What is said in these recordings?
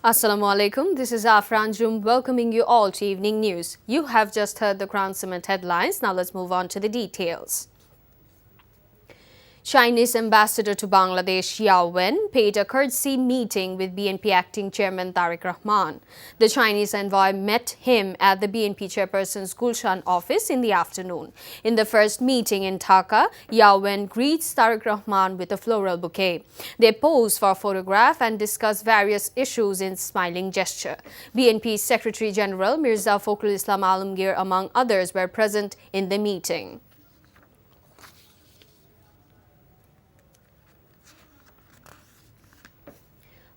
Assalamu alaikum. This is Afran Jum welcoming you all to Evening News. You have just heard the Crown Cement headlines. Now let's move on to the details. Chinese ambassador to Bangladesh Yao Wen paid a courtesy meeting with BNP acting chairman Tariq Rahman. The Chinese envoy met him at the BNP chairperson's Gulshan office in the afternoon. In the first meeting in Dhaka, Yao Wen greets Tariq Rahman with a floral bouquet. They pose for a photograph and discuss various issues in smiling gesture. BNP Secretary General Mirza Fakhrul Islam Alamgir, among others, were present in the meeting.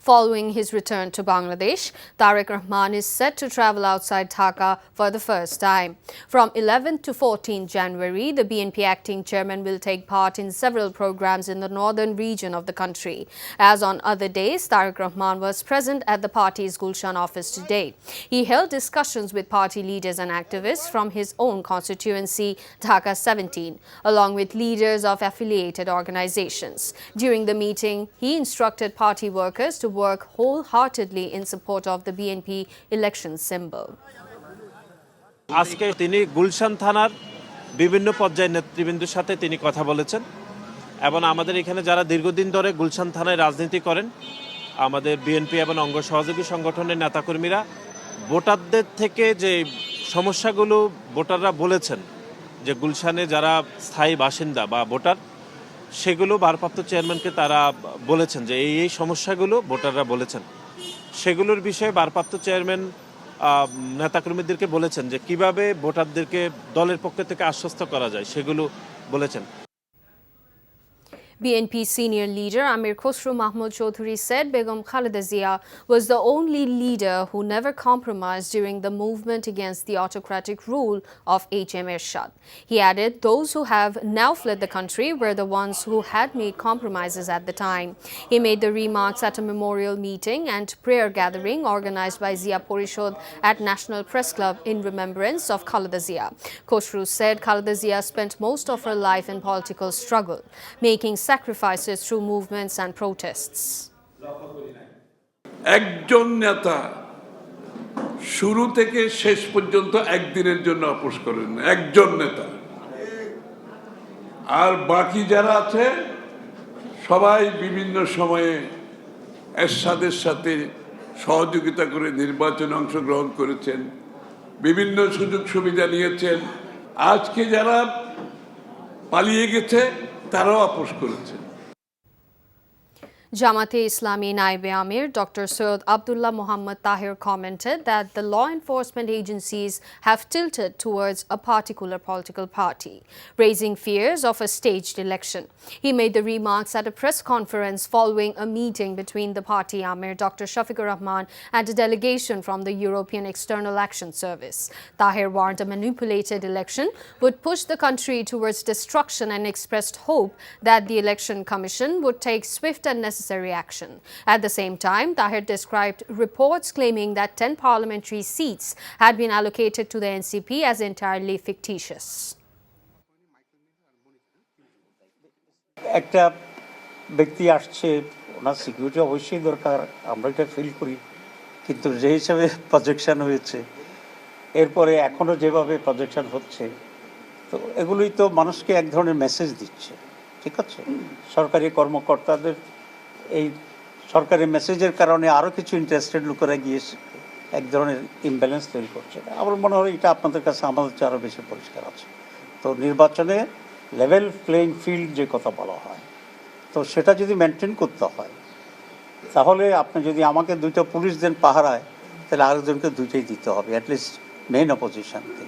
Following his return to Bangladesh, Tariq Rahman is set to travel outside Dhaka for the first time. From 11 to 14 January, the BNP acting chairman will take part in several programs in the northern region of the country. As on other days, Tariq Rahman was present at the party's Gulshan office today. He held discussions with party leaders and activists from his own constituency, Dhaka 17, along with leaders of affiliated organizations. During the meeting, he instructed party workers to work wholeheartedly in support of the BNP election symbol. আজকে তিনি গুলশান থানার বিভিন্ন পর্যায়ের নেতৃবৃন্দের সাথে তিনি কথা বলেছেন এবং আমাদের এখানে যারা দীর্ঘদিন ধরে গুলশান থানায় রাজনীতি করেন আমাদের বিএনপি এবং অঙ্গ সহযোগী সংগঠনের নেতাকর্মীরা ভোটারদের থেকে যে সমস্যাগুলো ভোটাররা বলেছেন যে গুলশানে যারা স্থায়ী বাসিন্দা বা ভোটার সেগুলো ভারপ্রাপ্ত চেয়ারম্যানকে তারা বলেছেন যে এই সমস্যাগুলো ভোটাররা বলেছেন সেগুলোর বিষয়ে ভারপ্রাপ্ত চেয়ারম্যান নেতাকর্মীদেরকে বলেছেন যে কিভাবে ভোটারদেরকে দলের পক্ষ থেকে আশ্বস্ত করা যায় সেগুলো বলেছেন BNP senior leader Amir Khosrow Mahmood Chaudhary said Begum Khaleda Zia was the only leader who never compromised during the movement against the autocratic rule of H.M. Ershad. He added those who have now fled the country were the ones who had made compromises at the time. He made the remarks at a memorial meeting and prayer gathering organized by Zia Porishod at National Press Club in remembrance of Khaleda Zia. Khosrow said Khaleda Zia spent most of her life in political struggle, making sacrifices through movements and protests. একজন নেতা শুরু থেকে শেষ পর্যন্ত একদিনের জন্য আপোষ করেন না একজন নেতা আর বাকি যারা আছে সবাই বিভিন্ন সময়ে এরশাদের সাথে সহযোগিতা করে নির্বাচনে অংশগ্রহণ করেছেন বিভিন্ন সুযোগ সুবিধা নিয়েছেন আজকে যারা পালিয়ে গেছে তারাও আপোষ করেছে Jamaat Islami Naibe Amir Dr. Syed Abdullah Muhammad Tahir commented that the law enforcement agencies have tilted towards a particular political party, raising fears of a staged election. He made the remarks at a press conference following a meeting between the party Amir Dr. Shafiqur Rahman and a delegation from the European External Action Service. Tahir warned a manipulated election would push the country towards destruction and expressed hope that the Election Commission would take swift and necessary action. At the same time, Tahir described reports claiming that 10 parliamentary seats had been allocated to the NCP as entirely fictitious. একটা ব্যক্তি আসছে ওনার security অবশ্যই দরকার আমরা এটা feel করি কিন্তু যে হিসাবে প্রজেকশন হয়েছে এরপরে এখনও যেভাবে প্রজেকশন হচ্ছে তো এগুলোই তো মানুষকে এক ধরনের মেসেজ দিচ্ছে ঠিক আছে সরকারি কর্মকর্তাদের এই সরকারি মেসেজের কারণে আরও কিছু ইন্টারেস্টেড লোকেরা গিয়ে এক ধরনের ইমব্যালেন্স তৈরি করছে আমার মনে হয় এটা আপনাদের কাছে আমাদের চেয়ে আরও বেশি পরিষ্কার আছে তো নির্বাচনে লেভেল প্লেইং ফিল্ড যে কথা বলা হয় তো সেটা যদি মেনটেন করতে হয় তাহলে আপনি যদি আমাকে দুইটা পুলিশ দেন পাহারায় তাহলে আরেকজনকে দুইটাই দিতে হবে অ্যাটলিস্ট মেইন অপোজিশনকে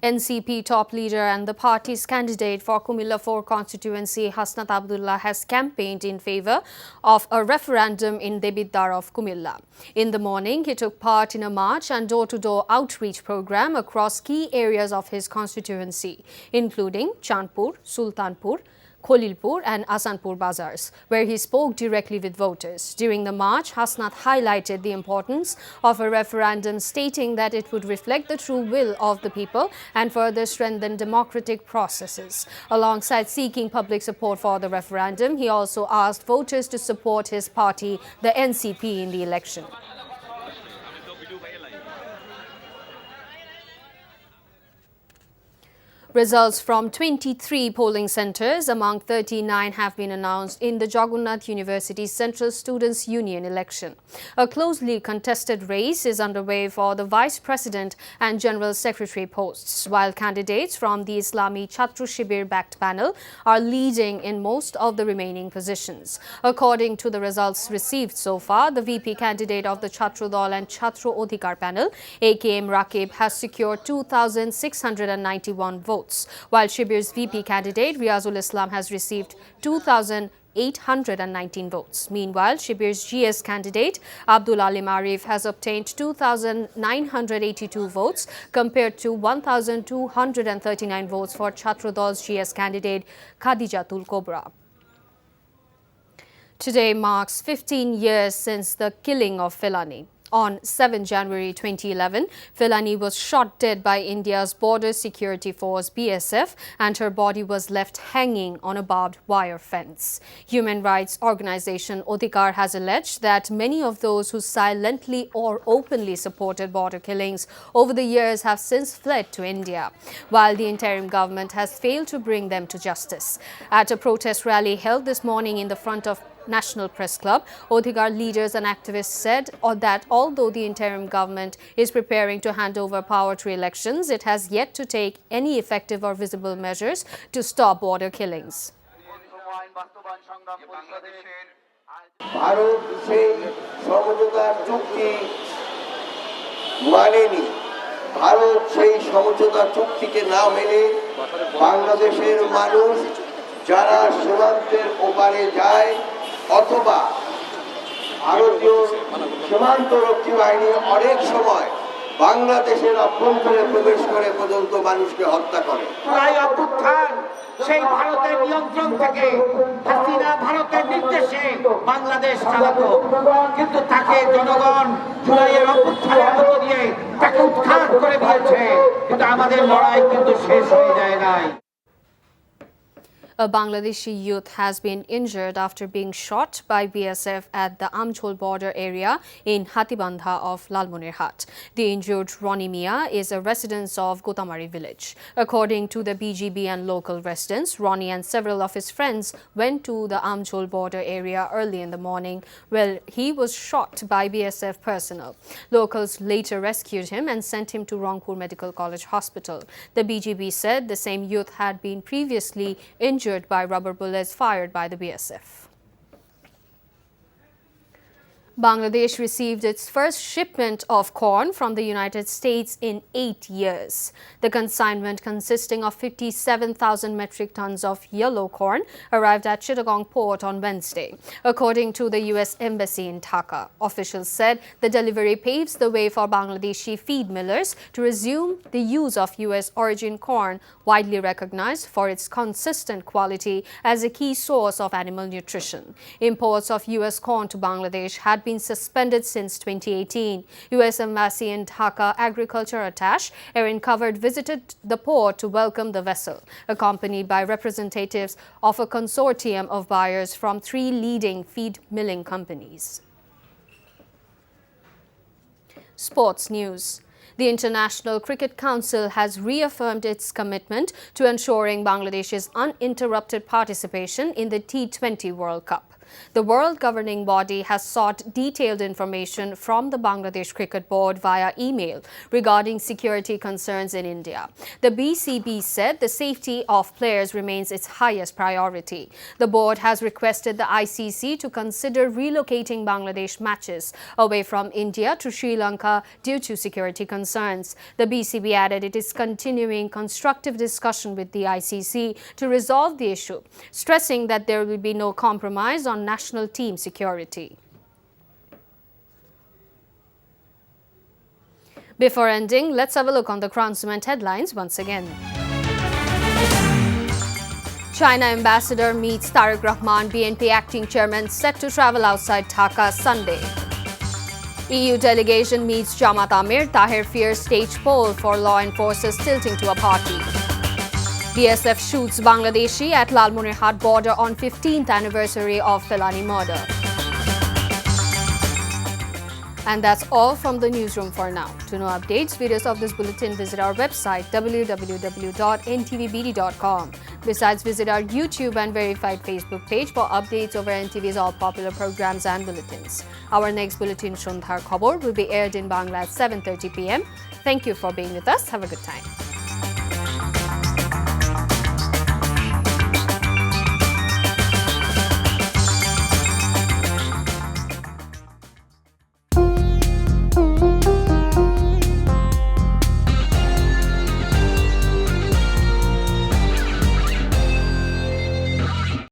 NCP top leader and the party's candidate for Kumilla 4 constituency, Hasnat Abdullah, has campaigned in favor of a referendum in Debiddar of Kumilla. In the morning, he took part in a march and door-to-door outreach program across key areas of his constituency, including Chandpur, Sultanpur, Kholilpur and Asanpur Bazars, where he spoke directly with voters. During the march, Hasnath highlighted the importance of a referendum, stating that it would reflect the true will of the people and further strengthen democratic processes. Alongside seeking public support for the referendum, he also asked voters to support his party, the NCP, in the election. Results from 23 polling centres among 39 have been announced in the Jagannath University Central Students' Union election. A closely contested race is underway for the Vice President and General Secretary posts, while candidates from the Islami Chhatru Shibir-backed panel are leading in most of the remaining positions. According to the results received so far, the VP candidate of the Chhatru Dal and Chhatru Odhikar panel, AKM Rakib, has secured 2,691 votes, while Shibir's VP candidate Riazul Islam has received 2,819 votes. Meanwhile, Shibir's GS candidate Abdul Alim Arif has obtained 2,982 votes compared to 1,239 votes for Chhatru Dal's GS candidate Khadijatul Kobra. Today marks 15 years since the killing of Feilani. On 7 January 2011, Feilani was shot dead by India's Border Security Force BSF, and her body was left hanging on a barbed wire fence. Human rights organization Odhikar has alleged that many of those who silently or openly supported border killings over the years have since fled to India, while the interim government has failed to bring them to justice. At a protest rally held this morning in the front of National Press Club, Odhikar leaders and activists said that although the interim government is preparing to hand over power to elections, it has yet to take any effective or visible measures to stop border killings. Bharat সেই সমঝোতা চুক্তিকে না মেনে বাংলাদেশের মানুষ যারা সীমান্তের ওপারে যায় অথবা ভারতীয় সীমান্তরক্ষী বাহিনী অনেক সময় বাংলাদেশের অভ্যন্তরে প্রবেশ করে পর্যন্ত মানুষকে হত্যা করে। জুলাই অভ্যুত্থান সেই ভারতের নিয়ন্ত্রণ থেকে হাসিনা ভারতের নির্দেশে বাংলাদেশ চালাতো, কিন্তু তাকে জনগণ জুলাইয়ের অভ্যুত্থানের মধ্য দিয়ে তাকে উৎখাত করে দিয়েছে, কিন্তু আমাদের লড়াই কিন্তু শেষ হয়ে যায় নাই। A Bangladeshi youth has been injured after being shot by BSF at the Amchol border area in Hatibandha of Lalmonirhat. The injured Ronnie Mia is a resident of Gotamari village. According to the BGB and local residents, Ronnie and several of his friends went to the Amchol border area early in the morning, where he was shot by BSF personnel. Locals later rescued him and sent him to Rangpur Medical College Hospital. The BGB said the same youth had been previously injured by rubber bullets fired by the BSF. Bangladesh received its first shipment of corn from the United States in 8 years. The consignment, consisting of 57,000 metric tons of yellow corn, arrived at Chittagong port on Wednesday. According to the U.S. Embassy in Dhaka, officials said the delivery paves the way for Bangladeshi feed millers to resume the use of U.S. origin corn, widely recognized for its consistent quality as a key source of animal nutrition. Imports of U.S. corn to Bangladesh had been suspended since 2018. U.S. Embassy in Dhaka Agriculture Attaché Erin Covert visited the port to welcome the vessel, accompanied by representatives of a consortium of buyers from 3 leading feed milling companies. Sports news. The International Cricket Council has reaffirmed its commitment to ensuring Bangladesh's uninterrupted participation in the T20 World Cup. The world governing body has sought detailed information from the Bangladesh Cricket Board via email regarding security concerns in India. The BCB said the safety of players remains its highest priority. The board has requested the ICC to consider relocating Bangladesh matches away from India to Sri Lanka due to security concerns. The BCB added it is continuing constructive discussion with the ICC to resolve the issue, stressing that there will be no compromise on national team security. Before ending, let's have a look on the Crown Cement headlines once again. China ambassador meets Tariq Rahman, BNP acting chairman, set to travel outside Dhaka Sunday. EU delegation meets Jamaat Amir, Tahir fears stage poll for law enforcers tilting to a party. BSF shoots Bangladeshi at Lalmonirhat border on 15th anniversary of Felani murder. And that's all from the newsroom for now. To know updates, videos of this bulletin, visit our website www.ntvbd.com. Besides, visit our YouTube and verified Facebook page for updates over NTV's all popular programs and bulletins. Our next bulletin, Shondhar Khobor, will be aired in Bangla at 7:30 p.m. Thank you for being with us. Have a good time.